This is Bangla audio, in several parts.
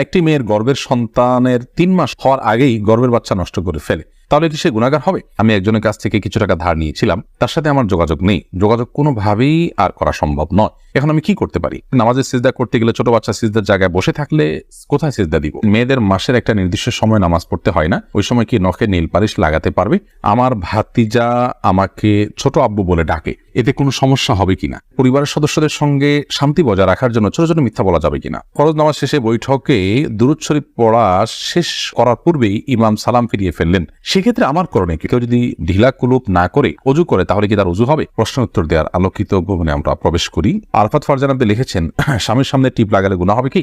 একটি মেয়ের গর্ভের সন্তানের 3 মাস হওয়ার আগেই গর্ভের বাচ্চা নষ্ট করে ফেলে, তাহলে কি সে গুনাহগার হবে? আমি একজনের কাছ থেকে কিছু টাকা ধার নিয়েছিলাম, তার সাথে আমার যোগাযোগ নেই, যোগাযোগ কোনোভাবেই আর করা সম্ভব নয়। এখন আমি কি করতে পারি? নামাজে সিজদা করতে গেলে ছোট বাচ্চা সিজদার জায়গায় বসে থাকলে কোথায় সিজদা দিব? মেয়েদের মাসের একটা নির্দিষ্ট সময় নামাজ পড়তে হয় না, ওই সময় কি নখে নীল পালিশ লাগাতে পারবে? আমার ভাতিজা আমাকে ছোট আব্বু বলে ডাকে, এতে কোনো সমস্যা হবে কিনা? পরিবারের সদস্যদের সঙ্গে শান্তি বজায় রাখার জন্য ছোট ছোট মিথ্যা বলা যাবে কিনা? ফরজ নামাজ শেষে বৈঠকে দুরূদ শরীফ পড়া শেষ করার পূর্বেই ইমাম সালাম ফিরিয়ে ফেললেন, সেক্ষেত্রে আমার করণীয় কি? কেউ যদি ঢিলা কুলুপ না করে ওযু করে তাহলে কি তার ওযু হবে? প্রশ্ন উত্তর দেওয়ার আলোকিত ভবনে আমরা প্রবেশ করি। আরফাত ফারজান আপনি লিখেছেন, স্বামীর সামনে টিপ লাগালে গুনাহ হবে কি?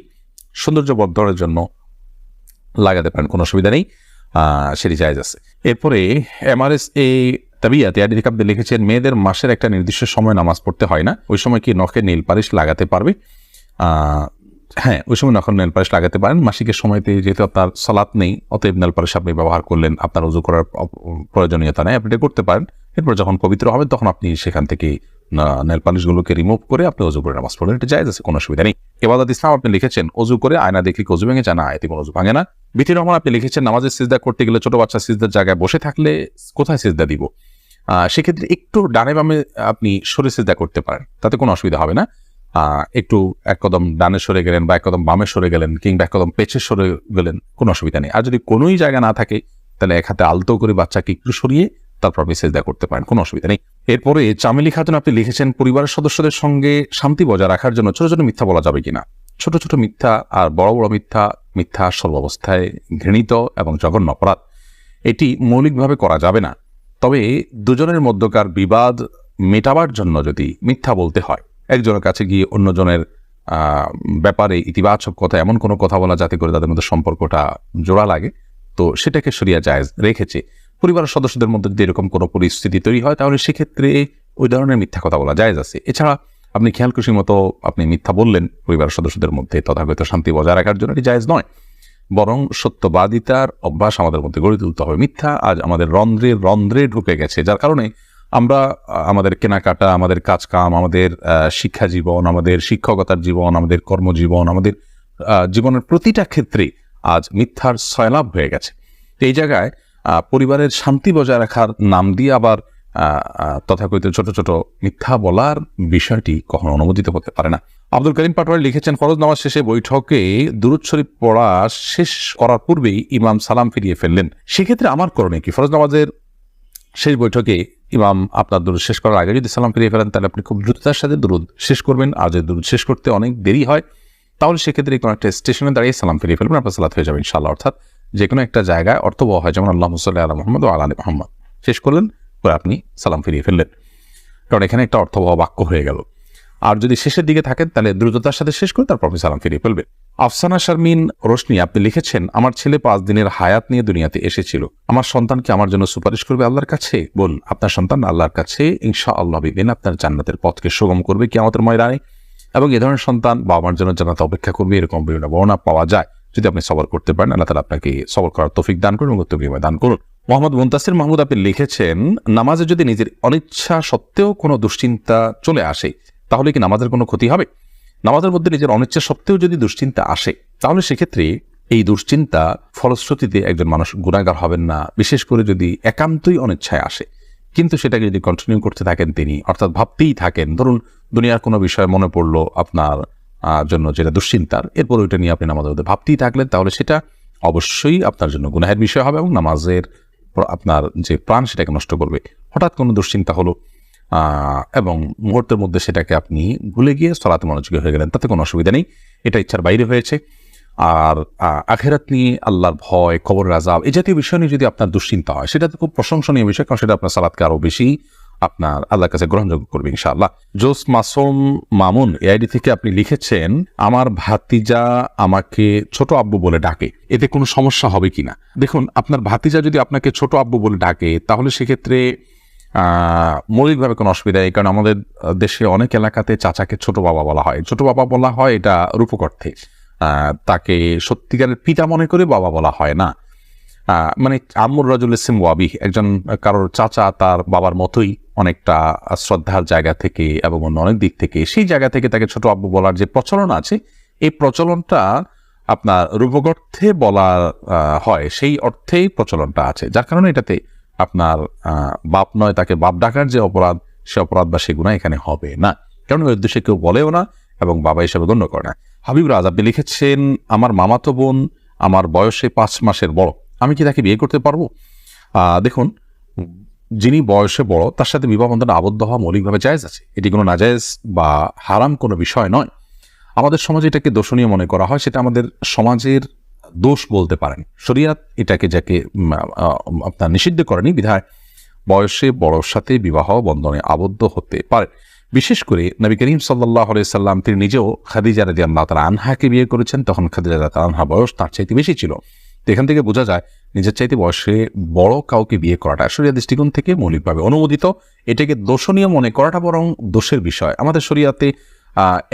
সৌন্দর্য বর্ধনের জন্য লাগাতে পারেন, কোনো অসুবিধা নেই, সেটি জায়েজ আছে। এরপরে MRS তাবিয়াত থেকে আপনি লিখেছেন, মেয়েদের মাসের একটা নির্দিষ্ট সময় নামাজ পড়তে হয় না, ওই সময় কি নখে নীল পালিশ লাগাতে পারবে? হ্যাঁ, ওই সময় নখে নেল পালিশ লাগাতে পারেন। মাসিকের সময়তে যেহেতু আপনার সালাত নেই, অতএব নেল পালিশ আপনি ব্যবহার করলেন, আপনার ওযু করার প্রয়োজনীয়তা নেই, আপনি এটা করতে পারেন। এরপর যখন পবিত্র হবেন তখন আপনি সেখান থেকে নেল পালিশগুলোকে রিমুভ করে আপনি ওযু করে নামাজ পড়লেন, এটা জায়েজ আছে, কোনো অসুবিধা নেই। ইবাদত ইসলাম আপনি লিখেছেন, ওযু করে আয়না দেখলে ওযু ভেঙে যায় না, এতে কোনো ওযু ভাঙে না। বিথি রহমান আপনি লিখেছেন, নামাজের সিজদা করতে গেলে ছোট বাচ্চা সিজদার জায়গায় বসে থাকলে কোথায় সিজদা দিব? সেক্ষেত্রে একটু ডানে বামে আপনি সরে সিজদা করতে পারেন, তাতে কোনো অসুবিধা হবে না। একটু এক কদম ডানে সরে গেলেন বা এক কদম বামে সরে গেলেন কিংবা এক কদম পেছে সরে গেলেন, কোনো অসুবিধা নেই। আর যদি কোনোই জায়গা না থাকে তাহলে এক হাতে আলতো করে বাচ্চাকে একটু সরিয়ে তারপর আপনি সিজদা করতে পারেন, কোনো অসুবিধা নেই। এরপরে চামেলি খাতুন আপনি লিখেছেন, পরিবারের সদস্যদের সঙ্গে শান্তি বজায় রাখার জন্য ছোট ছোট মিথ্যা বলা যাবে কিনা? ছোট ছোট মিথ্যা আর বড় বড় মিথ্যা, মিথ্যা সর্বাবস্থায় ঘৃণিত এবং জঘন্য অপরাধ, এটি মৌলিকভাবে করা যাবে না। তবে দুজনের মধ্যকার বিবাদ মেটাবার জন্য যদি মিথ্যা বলতে হয়, একজনের কাছে গিয়ে অন্যজনের ব্যাপারে ইতিবাচক কথা, এমন কোনো কথা বলা যাতে করে তাদের মধ্যে সম্পর্কটা জোড়া লাগে, তো সেটাকে শরিয়া জায়েজ রেখেছে। পরিবারের সদস্যদের মধ্যে যদি এরকম কোনো পরিস্থিতি তৈরি হয় তাহলে সেক্ষেত্রে ওই ধরনের মিথ্যা কথা বলা জায়েজ আছে। এছাড়া আপনি খেয়াল খুশি মতো আপনি মিথ্যা বললেন পরিবারের সদস্যদের মধ্যে, তথাগত শান্তি বজায় রাখার জন্য এটি জায়েজ নয়, বরং সত্যবাদিতার অভ্যাস আমাদের মধ্যে গড়ে তুলতে হবে। মিথ্যা আজ আমাদের রন্ধ্রে রন্ধ্রে ঢুকে গেছে, যার কারণে আমরা আমাদের কেনাকাটা, আমাদের কাজকাম, আমাদের শিক্ষা জীবন, আমাদের শিক্ষকতার জীবন, আমাদের কর্মজীবন, আমাদের জীবনের প্রতিটা ক্ষেত্রে আজ মিথ্যার সয়লাভ হয়ে গেছে। এই জায়গায় পরিবারের শান্তি বজায় রাখার নাম দিয়ে আবার তথাকথিত ছোট ছোট মিথ্যা বলার বিষয়টি কখনো অনুমোদিত হতে পারে না। আব্দুল করিম পাটোয়ারি লিখেছেন, ফরজ নামাজ শেষে বৈঠকে দুরূদ শরীফ পড়া শেষ করার পূর্বেই ইমাম সালাম ফিরিয়ে ফেললেন, সেক্ষেত্রে আমার করণীয় কি? ফরজ নামাজের শেষ বৈঠকে ইমাম আপনার দুরূদ শেষ করার আগে যদি সালাম ফিরিয়ে ফেলেন তাহলে আপনি খুব দ্রুততার সাথে দুরূদ শেষ করবেন। আর যদি দুরূদ শেষ করতে অনেক দেরি হয় তাহলে সেক্ষেত্রে কোনো একটা স্টেশনে দাঁড়িয়ে সালাম ফিরিয়ে ফেলবেন, আপনার সালাত হয়ে যাবে ইনশাআল্লাহ। অর্থাৎ যে কোনো একটা জায়গায় অর্থবহ হয়, যেমন আল্লাহুম্মা সাল্লি আলা মুহাম্মাদ ওয়া আলা আলি মুহাম্মাদ শেষ করলেন, পরে আপনি সালাম ফিরিয়ে ফেললেন, কারণ এখানে একটা অর্থবহ বাক্য হয়ে গেল। আর যদি শেষের দিকে থাকেন তাহলে দ্রুততার সাথে শেষ করে তারপর আপনি সালাম ফিরিয়ে ফেলবেন। আফসানা শারমিন রোশনি আপনি লিখেছেন, আমার ছেলে 5 দিনের হায়াত নিয়ে দুনিয়াতে এসেছিল, আমার সন্তানকে আমার জন্য সুপারিশ করবে আল্লাহর কাছে? বল, আপনার সন্তান আল্লাহর কাছে ইনশাআল্লাহ বিদিন আপনার জান্নাতের পথকে সুগম করবে কিয়ামতের ময়দানে, এবং এ ধরনের সন্তান বাবা মার জন্য জান্নাতে অপেক্ষা করবে, এরকম বিভিন্ন বর্ণনা পাওয়া যায়। যদি আপনি সবর করতে পারেন, আল্লাহ তাআলা আপনাকে সবর করার তৌফিক দান করুন এবং উত্তম বিনিময় দান করুন। মোহাম্মদ মুনতাসির মাহমুদ আপনি লিখেছেন, নামাজে যদি নিজের অনিচ্ছা সত্ত্বেও কোনো দুশ্চিন্তা চলে আসে তাহলে কি নামাজের কোনো ক্ষতি হবে? নামাজের মধ্যে নিজের অনিচ্ছা সত্ত্বেও যদি দুশ্চিন্তা আসে তাহলে সেক্ষেত্রে এই দুশ্চিন্তা ফলশ্রুতিতে একজন মানুষ গুনাহগার হবেন না, বিশেষ করে যদি একান্তই অনিচ্ছায় আসে। কিন্তু সেটাকে যদি কন্টিনিউ করতে থাকেন তিনি, অর্থাৎ ভাবতেই থাকেন, ধরুন দুনিয়ার কোনো বিষয় মনে পড়লো আপনার জন্য যেটা দুশ্চিন্তার, এরপর ওইটা নিয়ে আপনি নামাজের মধ্যে ভাবতেই থাকলেন, তাহলে সেটা অবশ্যই আপনার জন্য গুনাহের বিষয় হবে এবং নামাজের আপনার যে প্রাণ সেটাকে নষ্ট করবে। হঠাৎ কোনো দুশ্চিন্তা হলো এবং মুহূর্তের মধ্যে সেটাকে আপনি ভুলে গিয়ে সালাতে মনোযোগী হয়ে গেলেন, তাতে কোনো অসুবিধা নেই, এটা ইচ্ছার বাইরে হয়েছে। আর আখিরাত নিয়ে, আল্লাহর ভয়, কবরের আযাব, এই জাতীয় বিষয় নিয়ে যদি আপনার দুশ্চিন্তা হয় সেটা তো খুব প্রশংসনীয় বিষয়, কারণ সেটা আপনার সালাতকে আরো বেশি আপনার আল্লাহর কাছে গ্রহণযোগ্য করবে ইনশাআল্লাহ। জোস মাসুম মামুন এআইডি থেকে আপনি লিখেছেন, আমার ভাতিজা আমাকে ছোট আব্বু বলে ডাকে, এতে কোনো সমস্যা হবে কিনা? দেখুন, আপনার ভাতিজা যদি আপনাকে ছোট আব্বু বলে ডাকে তাহলে সেক্ষেত্রে মৌলিকভাবে কোনো অসুবিধা নেই, কারণ আমাদের দেশে অনেক এলাকাতে চাচাকে ছোট বাবা বলা হয়। ছোট বাবা বলা হয় এটা রূপক অর্থে, তাকে সত্যিকারের পিতা মনে করে বাবা বলা হয় না। মানে আম্মুর রাজুল ইসম ওয়াবি, একজন কারোর চাচা তার বাবার মতোই অনেকটা শ্রদ্ধার জায়গা থেকে এবং অন্য অনেক দিক থেকে, সেই জায়গা থেকে তাকে ছোট আব্বু বলার যে প্রচলন আছে, এই প্রচলনটা আপনার রূপক অর্থে বলা হয় সেই অর্থেই প্রচলনটা আছে, যার কারণে এটাতে আপনার বাপ নয় তাকে বাপ ডাকার যে অপরাধ, সে অপরাধ বা সে গুনাহ এখানে হবে না, কারণ ওই উদ্দেশ্যে কেউ বলেও না এবং বাবা হিসেবে গণ্য করে না। হাবিব রাজ আপনি লিখেছেন, আমার মামাতো বোন আমার বয়সে 5 মাসের বড়, আমি কি তাকে বিয়ে করতে পারবো? দেখুন, যিনি বয়সে বড় তার সাথে বিবাহ বন্ধনে আবদ্ধ হওয়া মৌলিকভাবে জায়েজ আছে, এটি কোনো নাজায়েজ বা হারাম কোনো বিষয় নয়। আমাদের সমাজে এটাকে দোষণীয় মনে করা হয়, সেটা আমাদের সমাজের দোষ বলতে পারেন। শরিয়াত এটাকে যাকে আপনার নিষিদ্ধ করেনি, বিধায় বয়সে বড়র সাথে বিবাহ বন্ধনে আবদ্ধ হতে পারে। বিশেষ করে নবী করিম সাল্লাল্লাহু আলাইহি সাল্লাম তিনি নিজেও খাদিজা রাদিয়াল্লাহু তাআলা আনহাকে বিয়ে করেছেন, তখন খাদিজা রাদিয়াল্লাহু তাআলা আনহা বয়স তার চাইতে বেশি ছিল। তো এখান থেকে বোঝা যায় নিজের চাইতে বয়সে বড় কাউকে বিয়ে করাটা শরিয়া দৃষ্টিকোণ থেকে মৌলিকভাবে অনুমোদিত। এটাকে দোষণীয় মনে করাটা বরং দোষের বিষয়। আমাদের শরিয়াতে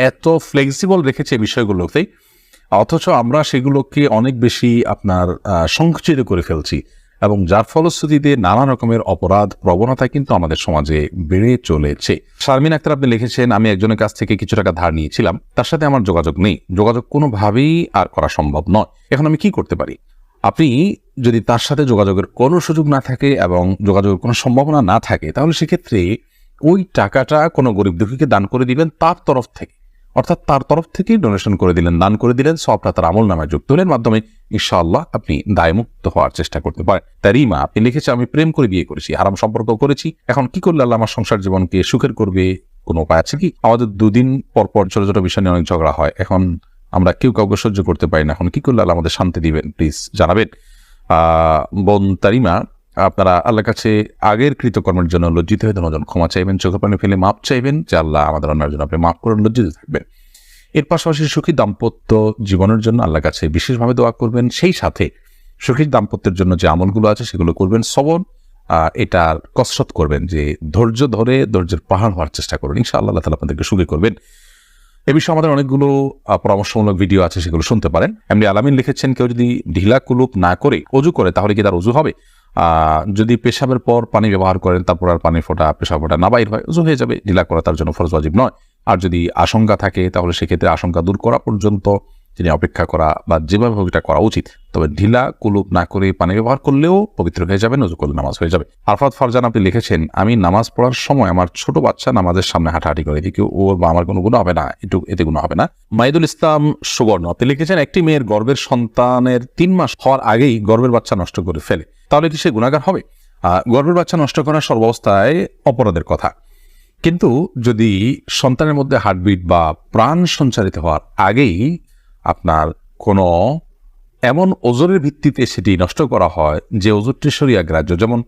এত ফ্লেক্সিবল রেখেছে বিষয়গুলোতেই, অথচ আমরা সেগুলোকে অনেক বেশি আপনার সংকুচিত করে ফেলছি, এবং যার ফলশ্রুতিতে নানা রকমের অপরাধ প্রবণতা কিন্তু আমাদের সমাজে বেড়ে চলেছে। শারমিন আক্তার আপনি লিখেছেন, আমি একজনের কাছ থেকে কিছু টাকা ধার নিয়েছিলাম, তার সাথে আমার যোগাযোগ নেই, যোগাযোগ কোনোভাবেই আর করা সম্ভব নয়, এখন আমি কি করতে পারি? আপনি যদি তার সাথে যোগাযোগের কোনো সুযোগ না থাকে এবং যোগাযোগের কোনো সম্ভাবনা না থাকে, তাহলে সেক্ষেত্রে ওই টাকাটা কোনো গরিব দুঃখীকে দান করে দিবেন তার তরফ থেকে, অর্থাৎ তার তরফ থেকেই ডোনেশন করে দিলেন, দান করে দিলেন, সবটা তার আমল নামায় যুক্ত হলেন, মাধ্যমে ইনশাআল্লাহ আপনি দায়মুক্ত হওয়ার চেষ্টা করতে পারেন। তারিমা আপনি লিখেছে, আমি প্রেম করে বিয়ে করেছি, হারাম সম্পর্ক করেছি, এখন কি করলে আল্লাহ আমার সংসার জীবনকে সুখের করবে? কোনো উপায় আছে কি? আমাদের দুদিন পর পর ছোট ছোট বিষয় নিয়ে অনেক ঝগড়া হয়, এখন আমরা কেউ কাউকে সহ্য করতে পারি না, এখন কি করলে আল্লাহ আমাদের শান্তি দিবেন? প্লিজ জানাবেন। বোন তারিমা, আপনারা আল্লাহর কাছে আগের কৃতকর্মের জন্য লজ্জিত হয়ে ধন্যবাদ ক্ষমা চাইবেন, চোখের পানি ফেলে মাপ চাইবেন যে আল্লাহ আমাদের অন্যার জন্য আপনি মাফ করে লজ্জিত থাকবেন। এর পাশাপাশি সুখী দাম্পত্য জীবনের জন্য আল্লাহর কাছে বিশেষভাবে দোয়া করবেন, সেই সাথে সুখী দাম্পত্যের জন্য যে আমলগুলো আছে সেগুলো করবেন, সবর এটার কসরত করবেন, যে ধৈর্য ধরে ধৈর্যের পাহাড় হওয়ার চেষ্টা করবেন, ইনশাআল্লাহ আল্লাহ তাআলা আপনাদেরকে সুখী করবেন। এ বিষয়ে আমাদের অনেকগুলো পরামর্শমূলক ভিডিও আছে, সেগুলো শুনতে পারেন। এমনি আলামিন লিখেছেন, কেউ যদি ঢিলা কুলুপ না করে অজু করে তাহলে কি তার অজু হবে? যদি পেশাবের পর পানি ব্যবহার করেন, তারপর আর পানি ফোঁটা পেশাব ফোঁটা না বাইর হয়, অজু হয়ে যাবে, ঢিলা করা তার জন্য ফরজ ওয়াজিব নয়। আর যদি আশঙ্কা থাকে তাহলে সেক্ষেত্রে আশঙ্কা দূর করা পর্যন্ত তিনি অপেক্ষা করা বা যেভাবে হোক এটা করা উচিত। তবে ঢিলা কুলুপ না করে পানি ব্যবহার করলেও পবিত্র হয়ে যাবে, অজু করলে নামাজ হয়ে যাবে। আরফাত ফারজান আপনি লিখেছেন, আমি নামাজ পড়ার সময় আমার ছোট বাচ্চা নামাজের সামনে হাঁটাহাঁটি করে, এদিকে ওর বা আমার কোনো গুনাহ হবে না, এতে গুনাহ হবে না। মাইদুল ইসলাম সুবর্ণ আপনি লিখেছেন, একটি মেয়ের গর্ভের সন্তানের 3 মাস হওয়ার আগেই গর্ভের বাচ্চা নষ্ট করে ফেলে, তাহলে কি সে গুনাহগার হবে? গর্ভের বাচ্চা নষ্ট করা সর্বাবস্থায় অপরাধের কথা, কিন্তু যদি সন্তানের মধ্যে হার্টবিট বা প্রাণ সঞ্চারিত হওয়ার আগেই আপনার কোনো এমন ওজরের ভিত্তিতে সেটি নষ্ট করা হয় যে ওজরটি শরিয়া গ্রাহ্য, যেমন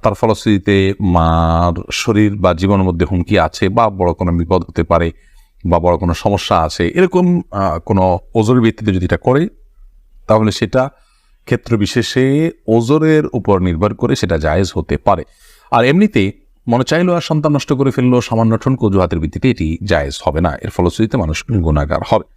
তার ফলশ্রুতিতে মার শরীর বা জীবনের মধ্যে হুমকি আছে, বা বড় কোনো বিপদ হতে পারে, বা বড় কোনো সমস্যা আছে, এরকম কোনো ওজরের ভিত্তিতে যদি এটা করে, তাহলে সেটা ক্ষেত্র বিশেষে ওজরের উপর নির্ভর করে সেটা জায়েজ হতে পারে। আর এমনিতে মনে চাইলো আর সন্তান নষ্ট করে ফেললো সামান্য ঠনক অজুহাতের ভিত্তিতে, এটি জায়েজ হবে না, এর ফলশ্রুতিতে মানুষ গুনাহগার হবে।